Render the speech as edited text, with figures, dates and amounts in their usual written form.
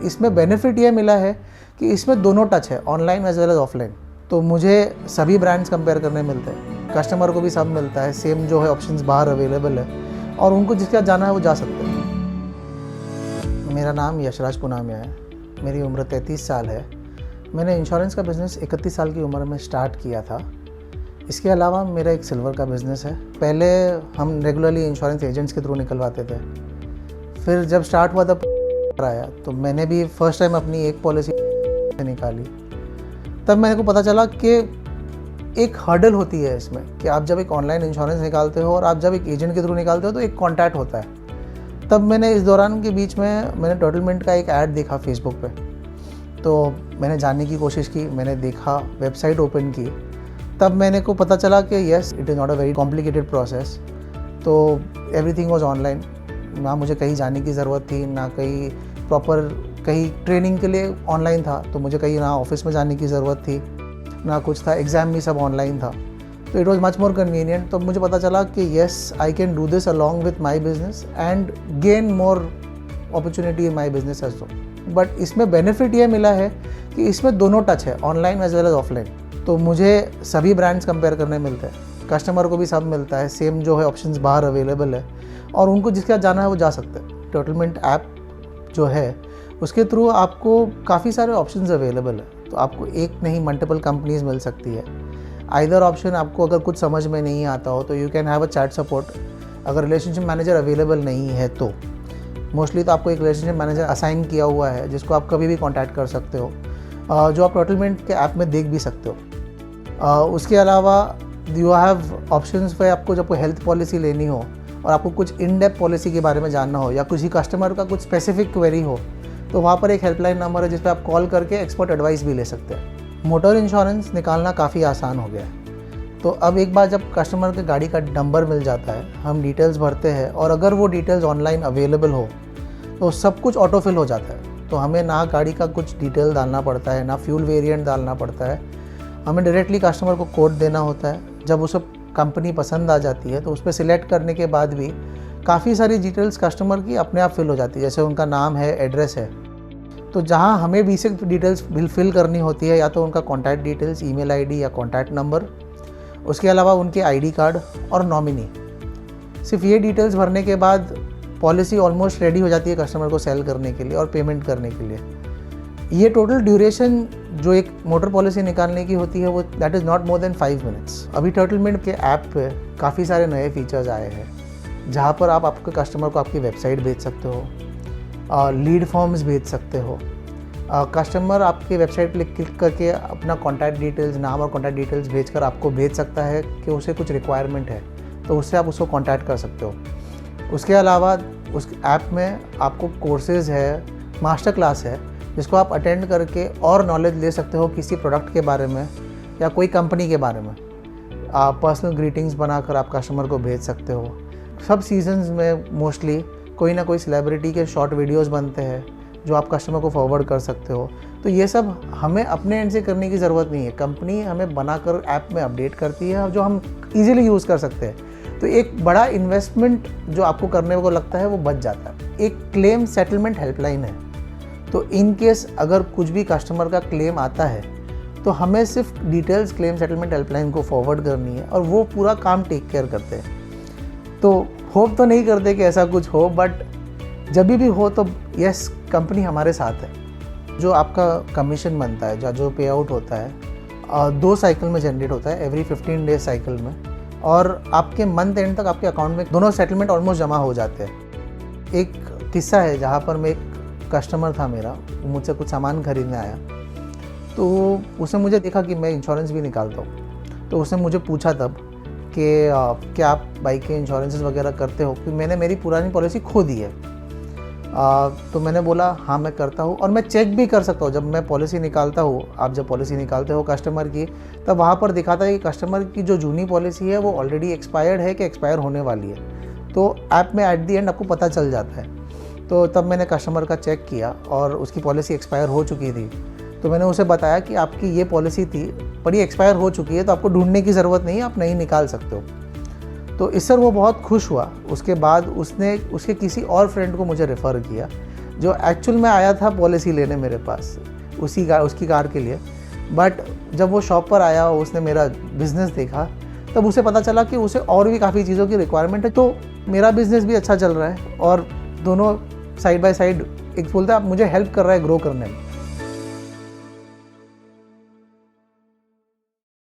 इसमें बेनिफिट ये मिला है कि इसमें दोनों टच है, online as well as offline. तो मुझे सभी ब्रांड्स कंपेयर करने मिलते हैं, कस्टमर को भी सब मिलता है, सेम जो है ऑप्शंस बाहर अवेलेबल है और उनको जिसके साथ जाना है वो जा सकते हैं। मेरा नाम यशराज पुनामिया है, मेरी उम्र 33 साल है। मैंने इंश्योरेंस का बिज़नेस 31 साल की उम्र में स्टार्ट किया था। इसके अलावा मेरा एक सिल्वर का बिज़नेस है। पहले हम रेगुलरली इंश्योरेंस एजेंट्स के थ्रू निकलवाते थे, फिर जब स्टार्ट हुआ तब आया तो मैंने भी फर्स्ट टाइम अपनी एक पॉलिसी निकाली। तब मेरे को पता चला कि एक हर्डल होती है इसमें कि आप जब एक ऑनलाइन इंश्योरेंस निकालते हो और आप जब एक एजेंट के थ्रू निकालते हो तो एक कॉन्टैक्ट होता है। तब मैंने इस दौरान के बीच में मैंने टोटलमेंट का एक ऐड देखा फेसबुक पे, तो मैंने जानने की कोशिश की, मैंने देखा, वेबसाइट ओपन की। तब मैंने को पता चला कि yes, it is not a very complicated process. तो एवरीथिंग वाज ऑनलाइन, ना मुझे कहीं जाने की ज़रूरत थी, ना कहीं प्रॉपर कहीं ट्रेनिंग के लिए ऑनलाइन था, तो मुझे कहीं ना ऑफिस में जाने की ज़रूरत थी ना कुछ था, एग्ज़ाम भी सब ऑनलाइन था। तो it was much more convenient. तो मुझे पता चला कि yes, I can do this along with my business and gain more opportunity in my business as well. But इसमें बेनिफिट ये मिला है कि इसमें दोनों टच है, online as well as offline. तो मुझे सभी ब्रांड्स कंपेयर करने मिलते हैं, कस्टमर को भी सब मिलता है, सेम जो है ऑप्शंस बाहर अवेलेबल है और उनको जिसके साथ जाना है वो जा सकते हैं। टोटलमेंट ऐप जो है उसके थ्रू आपको काफ़ी सारे ऑप्शंस अवेलेबल है, तो आपको एक नहीं मल्टीपल कंपनीज मिल सकती है। आइदर ऑप्शन आपको अगर कुछ समझ में नहीं आता हो तो you can have a chat support. अगर रिलेशनशिप मैनेजर अवेलेबल नहीं है तो मोस्टली तो आपको एक रिलेशनशिप मैनेजर असाइन किया हुआ है जिसको आप कभी भी कॉन्टैक्ट कर सकते हो, जो आप टोटलमेंट के ऐप में देख भी सकते हो। उसके अलावा यू हैव ऑप्शंस पे आपको जब कोई हेल्थ पॉलिसी लेनी हो और आपको कुछ इन डेप्थ पॉलिसी के बारे में जानना हो या किसी कस्टमर का कुछ स्पेसिफिक क्वेरी हो तो वहाँ पर एक हेल्पलाइन नंबर है जिस पर आप कॉल करके एक्सपर्ट एडवाइस भी ले सकते हैं। मोटर इंश्योरेंस निकालना काफ़ी आसान हो गया है। तो अब एक बार जब कस्टमर के गाड़ी का नंबर मिल जाता है, हम डिटेल्स भरते हैं और अगर वो डिटेल्स ऑनलाइन अवेलेबल हो तो सब कुछ ऑटो फिल हो जाता है। तो हमें ना गाड़ी का कुछ डिटेल डालना पड़ता है, ना फ्यूल वेरिएंट डालना पड़ता है। हमें डायरेक्टली कस्टमर को कोड देना होता है। जब उसे कंपनी पसंद आ जाती है तो उस पर सिलेक्ट करने के बाद भी काफ़ी सारी डिटेल्स कस्टमर की अपने आप फिल हो जाती है, जैसे उनका नाम है, एड्रेस है। तो जहाँ हमें बेसिक डिटेल्स फिल करनी होती है, या तो उनका कॉन्टैक्ट डिटेल्स, ईमेल आईडी या कॉन्टैक्ट नंबर, उसके अलावा उनके आईडी कार्ड और नॉमिनी। सिर्फ ये डिटेल्स भरने के बाद पॉलिसी ऑलमोस्ट रेडी हो जाती है कस्टमर को सेल करने के लिए और पेमेंट करने के लिए। ये टोटल ड्यूरेशन जो एक मोटर पॉलिसी निकालने की होती है वो that is not more than 5 minutes. अभी टोटलमेंट के ऐप पे काफ़ी सारे नए फीचर्स आए हैं जहाँ पर आप आपके कस्टमर को आपकी वेबसाइट भेज सकते हो, लीड फॉर्म्स भेज सकते हो। कस्टमर आपकी वेबसाइट पर क्लिक करके अपना कॉन्टैक्ट डिटेल्स, नाम और कॉन्टैक्ट डिटेल्स भेजकर आपको भेज सकता है कि उसे कुछ रिक्वायरमेंट है, तो उससे आप उसको कॉन्टैक्ट कर सकते हो। उसके अलावा उस ऐप में आपको कोर्सेज़ है, मास्टर क्लास है जिसको आप अटेंड करके और नॉलेज ले सकते हो किसी प्रोडक्ट के बारे में या कोई कंपनी के बारे में। आप पर्सनल ग्रीटिंग्स बनाकर आप कस्टमर को भेज सकते हो। सब सीजन्स में मोस्टली कोई ना कोई सेलिब्रिटी के शॉर्ट वीडियोस बनते हैं जो आप कस्टमर को फॉरवर्ड कर सकते हो। तो ये सब हमें अपने एंड से करने की ज़रूरत नहीं है, कंपनी हमें बनाकर ऐप में अपडेट करती है जो हम ईजिली यूज़ कर सकते हैं। तो एक बड़ा इन्वेस्टमेंट जो आपको करने को लगता है वो बच जाता है। एक क्लेम सेटलमेंट हेल्पलाइन है, तो इन केस अगर कुछ भी कस्टमर का क्लेम आता है तो हमें सिर्फ डिटेल्स क्लेम सेटलमेंट हेल्पलाइन को फॉरवर्ड करनी है और वो पूरा काम टेक केयर करते हैं। तो होप तो नहीं करते कि ऐसा कुछ हो, बट जब भी हो तो यस, कंपनी हमारे साथ है। जो आपका कमीशन बनता है, जो पे आउट होता है 2 साइकिल में जनरेट होता है, एवरी 15 डेज साइकिल में, और आपके मंथ एंड तक आपके अकाउंट में दोनों सेटलमेंट ऑलमोस्ट जमा हो जाते हैं। एक किस्सा है जहाँ पर मैं एक कस्टमर था मेरा, मुझसे कुछ सामान खरीदने आया, तो उसने मुझे देखा कि मैं इंश्योरेंस भी निकालता हूँ, तो उसने मुझे पूछा तब कि क्या आप बाइक के इंश्योरेंसेस वगैरह करते हो, क्योंकि मैंने मेरी पुरानी पॉलिसी खो दी है। तो मैंने बोला हाँ मैं करता हूँ और मैं चेक भी कर सकता हूँ। जब मैं पॉलिसी निकालता हूँ, आप जब पॉलिसी निकालते हो कस्टमर की, तब वहाँ पर दिखाता है कि कस्टमर की जो जूनी पॉलिसी है वो ऑलरेडी एक्सपायर्ड है कि एक्सपायर होने वाली है। तो ऐप में एट दी एंड आपको पता चल जाता है। तो तब मैंने कस्टमर का चेक किया और उसकी पॉलिसी एक्सपायर हो चुकी थी। तो मैंने उसे बताया कि आपकी ये पॉलिसी थी पर ये एक्सपायर हो चुकी है, तो आपको ढूंढने की ज़रूरत नहीं है, आप नहीं निकाल सकते हो। तो इससे वो बहुत खुश हुआ। उसके बाद उसने उसके किसी और फ्रेंड को मुझे रेफ़र किया जो एक्चुअल में आया था पॉलिसी लेने मेरे पास उसकी कार के लिए। बट जब वो शॉप पर आया, उसने मेरा बिज़नेस देखा, तब उसे पता चला कि उसे और भी काफ़ी चीज़ों की रिक्वायरमेंट है। तो मेरा बिज़नेस भी अच्छा चल रहा है और दोनों साइड बाय साइड, एक बोलता है मुझे हेल्प कर रहा है ग्रो करने में।